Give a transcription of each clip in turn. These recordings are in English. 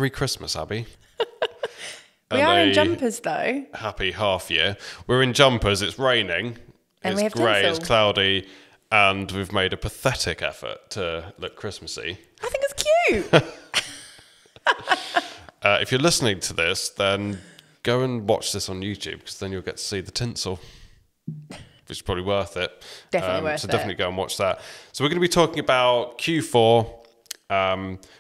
Merry Christmas, Abby. We are in jumpers, though. Happy half year. We're in jumpers. It's raining. And it's we have grey. tinsel. It's cloudy. And we've made a pathetic effort to look Christmassy. I think it's cute. If you're listening to this, then go and watch this on YouTube, because then you'll get to see the tinsel, which is probably worth it. Definitely worth so it. definitely go and watch that. So we're going to be talking about Q4,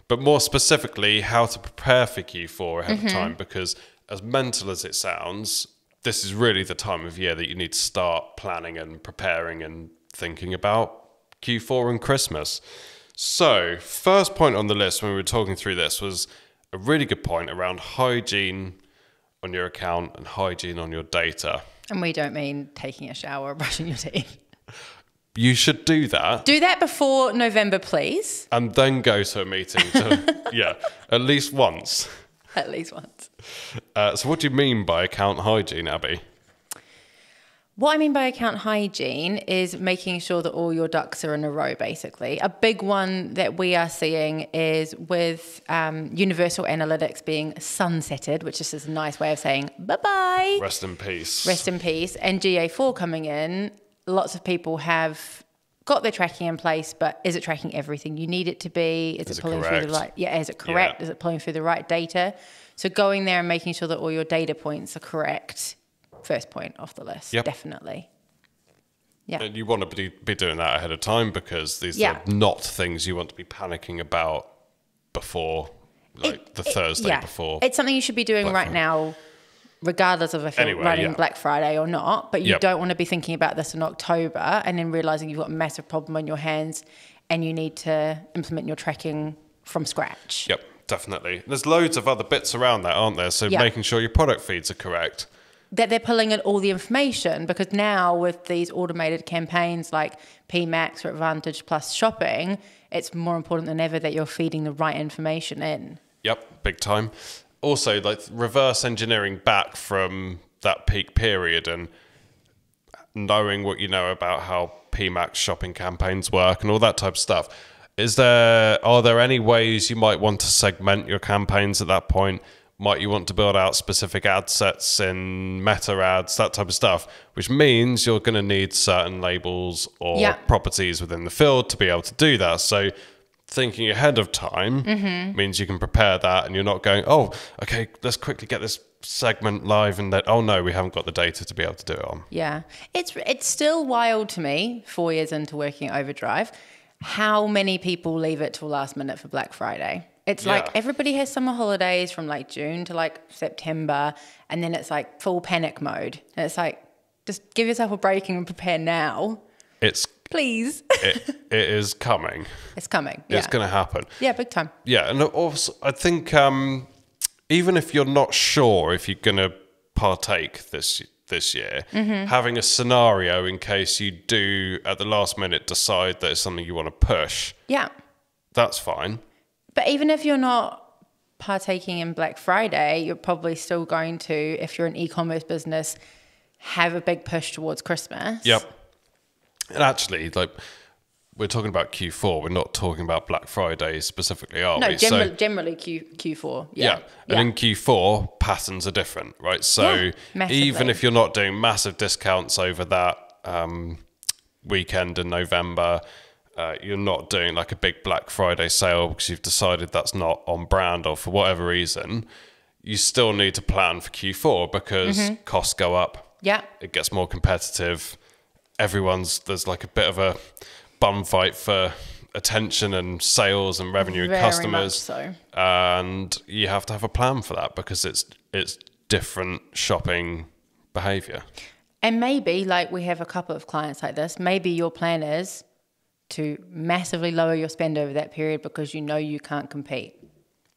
but more specifically, how to prepare for Q4 ahead of time, because as mental as it sounds, this is really the time of year that you need to start planning and preparing and thinking about Q4 and Christmas. So first point on the list when we were talking through this was a really good point around hygiene on your account and hygiene on your data. And we don't mean taking a shower or brushing your teeth. You should do that. Do that before November, please. And then go to a meeting. At least once. At least once. So what do you mean by account hygiene, Abby? What I mean by account hygiene is making sure that all your ducks are in a row, basically. A big one that we are seeing is with Universal Analytics being sunsetted, which is just a nice way of saying bye-bye. Rest in peace. Rest in peace. And GA4 coming in, lots of people have got their tracking in place, but is it tracking everything you need it to be? Is it pulling through the right? Yeah, is it correct? Is it pulling through the right data? So going there and making sure that all your data points are correct. First point off the list, definitely. Yeah. And you want to be doing that ahead of time, because these are not things you want to be panicking about before, like the Thursday before. It's something you should be doing right now, regardless of if you're running Black Friday or not. But you don't want to be thinking about this in October and then realizing you've got a massive problem on your hands and you need to implement your tracking from scratch. Yep, definitely. There's loads of other bits around that, aren't there? So making sure your product feeds are correct. That they're pulling in all the information, because now with these automated campaigns like PMax or Advantage Plus shopping, it's more important than ever that you're feeding the right information in. Yep, big time. Also, like reverse engineering back from that peak period and knowing what you know about how PMax shopping campaigns work and all that type of stuff. Are there any ways you might want to segment your campaigns at that point? Might you want to build out specific ad sets in meta ads, that type of stuff, which means you're going to need certain labels or properties within the field to be able to do that. So thinking ahead of time means you can prepare that, and you're not going, oh, okay, let's quickly get this segment live, and then, oh no, we haven't got the data to be able to do it on. Yeah. It's still wild to me, 4 years into working at Overdrive, how many people leave it till last minute for Black Friday. It's like everybody has summer holidays from like June to like September, and then it's like full panic mode. And it's like, just give yourself a break and prepare now. Please. It is coming. It's coming. It's going to happen. Yeah, big time. Yeah, and also I think even if you're not sure if you're going to partake this year, having a scenario in case you do at the last minute decide that it's something you want to push. Yeah. That's fine. But even if you're not partaking in Black Friday, you're probably still going to, if you're an e-commerce business, have a big push towards Christmas. Yep. And actually, like, we're talking about Q4. We're not talking about Black Friday specifically, are we? No, generally Q4. Yeah. And in Q4, patterns are different, right? So even if you're not doing massive discounts over that weekend in November, you're not doing like a big Black Friday sale because you've decided that's not on brand or for whatever reason, you still need to plan for Q4 because costs go up. Yeah. It gets more competitive. There's like a bit of a bum fight for attention and sales and revenue and customers. Very much so. And you have to have a plan for that because it's different shopping behavior. And maybe, like we have a couple of clients like this, maybe your plan is to massively lower your spend over that period because you know you can't compete.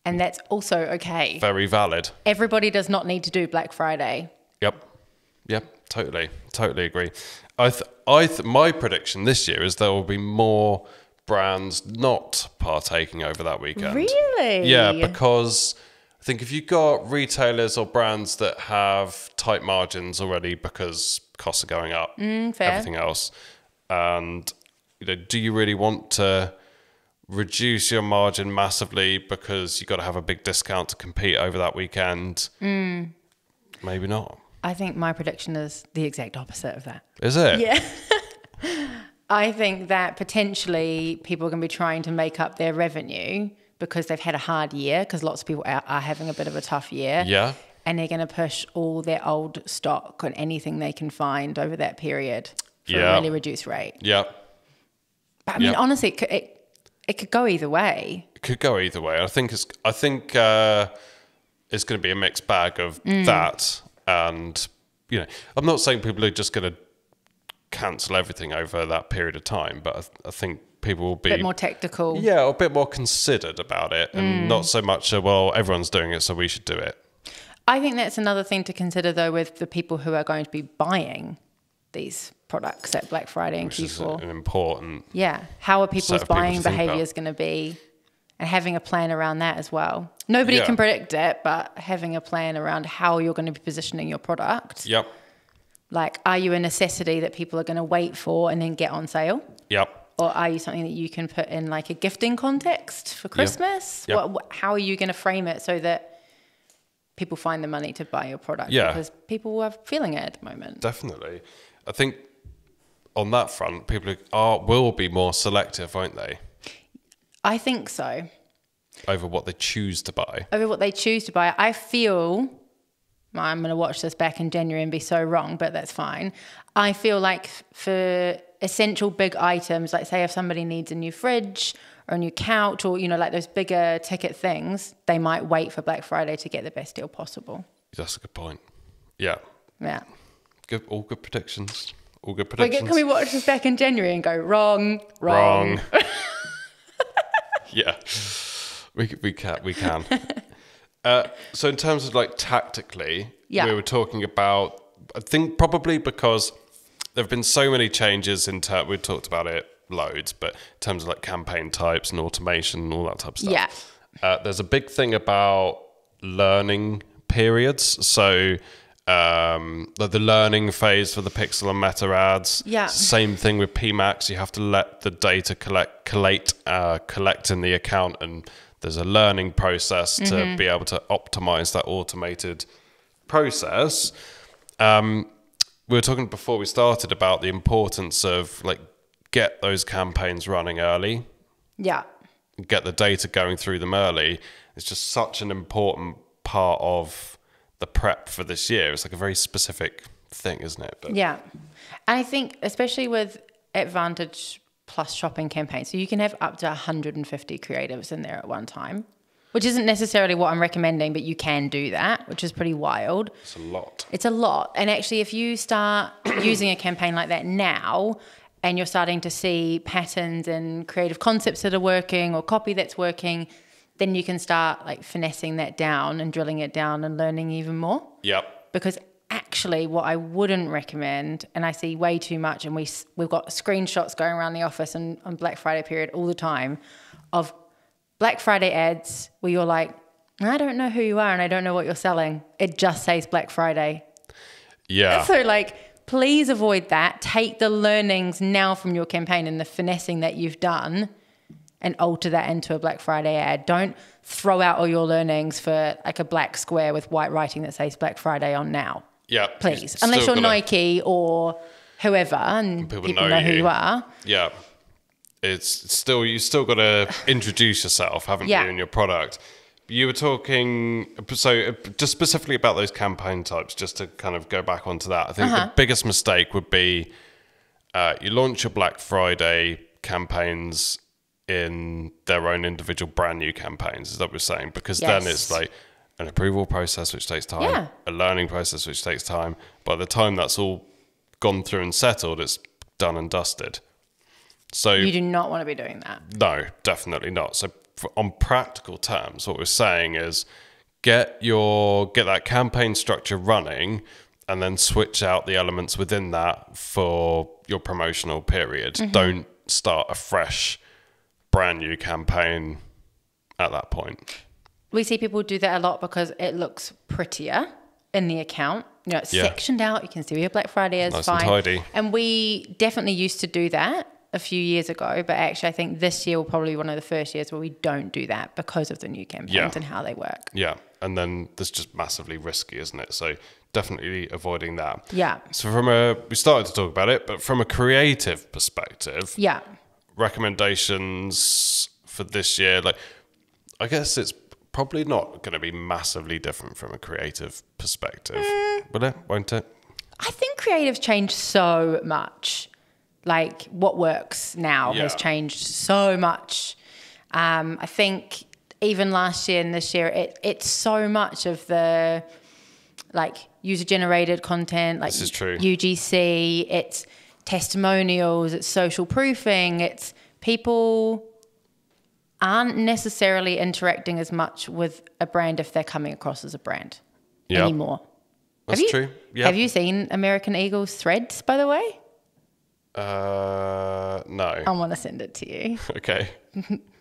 And that's also okay. Very valid. Everybody does not need to do Black Friday. Yep, totally agree. My prediction this year is there will be more brands not partaking over that weekend. Really? Yeah, because I think if you've got retailers or brands that have tight margins already because costs are going up, fair. everything else, and do you really want to reduce your margin massively because you've got to have a big discount to compete over that weekend. Maybe not. I think my prediction is the exact opposite of that. Is it? Yeah. I think that potentially people are going to be trying to make up their revenue because they've had a hard year, because lots of people are having a bit of a tough year. Yeah. And they're going to push all their old stock on anything they can find over that period for a really reduced rate. Yeah. But I mean, honestly, it could go either way. It could go either way. I think it's going to be a mixed bag of that, and I'm not saying people are just going to cancel everything over that period of time, but I think people will be a bit more tactical. Yeah, a bit more considered about it, and not so much well, everyone's doing it, so we should do it. I think that's another thing to consider, though, with the people who are going to be buying these products at Black Friday and Which Q4. is an important. Yeah. How are people's buying behaviours going to be? And having a plan around that as well. Nobody can predict it, but having a plan around how you're going to be positioning your product. Yep. Like, are you a necessity that people are going to wait for and then get on sale? Yep. Or are you something that you can put in like a gifting context for Christmas? Yep. How are you going to frame it so that people find the money to buy your product? Yeah. Because people are feeling it at the moment. Definitely. I think on that front, people will be more selective, won't they? I think so. Over what they choose to buy. Over what they choose to buy. I feel, I'm going to watch this back in January and be so wrong, but that's fine. I feel like for essential big items, like say if somebody needs a new fridge or a new couch or, like those bigger ticket things, they might wait for Black Friday to get the best deal possible. That's a good point. Yeah. Yeah. Good. All good predictions. All good predictions. Can we watch this back in January and go wrong? Yeah. We can. So in terms of like tactically, we were talking about, I think probably because there have been so many changes we've talked about it loads, but in terms of like campaign types and automation and all that type of stuff. Yeah. There's a big thing about learning periods. So the learning phase for the pixel and meta ads. Yeah. Same thing with PMAX. You have to let the data collect in the account, and there's a learning process to be able to optimize that automated process. We were talking before we started about the importance of like get those campaigns running early. Yeah. Get the data going through them early. It's just such an important part of the prep for this year. It's like a very specific thing, isn't it? But yeah. And I think especially with Advantage Plus shopping campaigns, so you can have up to 150 creatives in there at one time, which isn't necessarily what I'm recommending, but you can do that, which is pretty wild. It's a lot. It's a lot. And actually, if you start using a campaign like that now, and you're starting to see patterns and creative concepts that are working or copy that's working, then you can start like finessing that down and drilling it down and learning even more. Yep. Because actually what I wouldn't recommend, and I see way too much, and we've got screenshots going around the office and on Black Friday period all the time of Black Friday ads where you're like, I don't know who you are and I don't know what you're selling. It just says Black Friday. Yeah. So like, please avoid that. Take the learnings now from your campaign and the finessing that you've done and alter that into a Black Friday ad. Don't throw out all your learnings for like a black square with white writing that says Black Friday on now. Yeah. Please. Unless you're Nike or whoever and people know who you are. Yeah. You still got to introduce yourself, haven't you, in your product. You were talking, so just specifically about those campaign types, just to kind of go back onto that. I think the biggest mistake would be you launch your Black Friday campaigns in their own individual brand new campaigns, is that what we're saying? Because then it's like an approval process, which takes time, a learning process, which takes time. By the time that's all gone through and settled, it's done and dusted. So you do not want to be doing that. No, definitely not. So on practical terms, what we're saying is get that campaign structure running and then switch out the elements within that for your promotional period. Don't start a fresh, brand new campaign at that point. We see people do that a lot because it looks prettier in the account. It's sectioned out. You can see where your Black Friday is. Nice fine. and tidy. And we definitely used to do that. a few years ago, but actually I think this year will probably be one of the first years where we don't do that because of the new campaigns and how they work. Yeah, and then that's just massively risky, isn't it? So definitely avoiding that. Yeah. So we started to talk about it, but from a creative perspective, recommendations for this year, like I guess it's probably not going to be massively different from a creative perspective, will it? Won't it? I think creative's changed so much. Like what works now has changed so much. I think even last year and this year, it's so much of the like user-generated content, like this is true. UGC, it's testimonials, it's social proofing, it's people aren't necessarily interacting as much with a brand if they're coming across as a brand anymore. That's true. Yeah. Have you seen American Eagle's threads, by the way? No. I want to send it to you. Okay.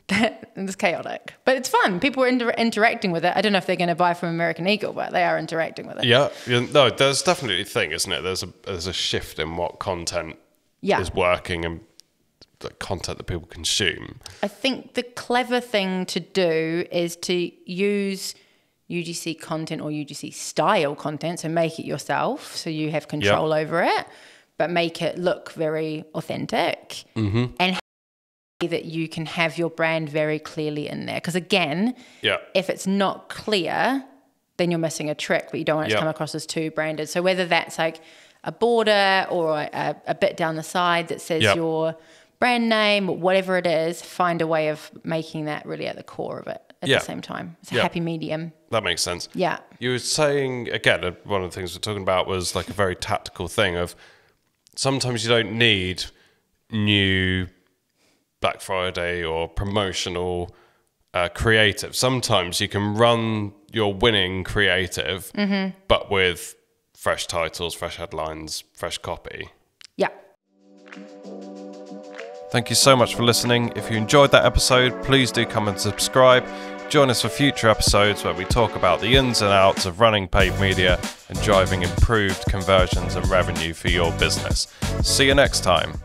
It's chaotic, but it's fun. People are interacting with it. I don't know if they're going to buy from American Eagle, but they are interacting with it. Yeah. No, there's definitely a thing, isn't it? There's a shift in what content is working and the content that people consume. I think the clever thing to do is to use UGC content or UGC style content, so make it yourself, so you have control over it, but make it look very authentic and that you can have your brand very clearly in there. Because again, if it's not clear, then you're missing a trick, but you don't want it to come across as too branded. So whether that's like a border or a bit down the side that says your brand name, or whatever it is, find a way of making that really at the core of it at the same time. It's a happy medium. That makes sense. Yeah. You were saying, again, one of the things we're talking about was like a very tactical thing of sometimes you don't need new Black Friday or promotional creative. Sometimes you can run your winning creative, but with fresh titles, fresh headlines, fresh copy. Yeah. Thank you so much for listening. If you enjoyed that episode, please do come and subscribe. Join us for future episodes where we talk about the ins and outs of running paid media and driving improved conversions and revenue for your business. See you next time.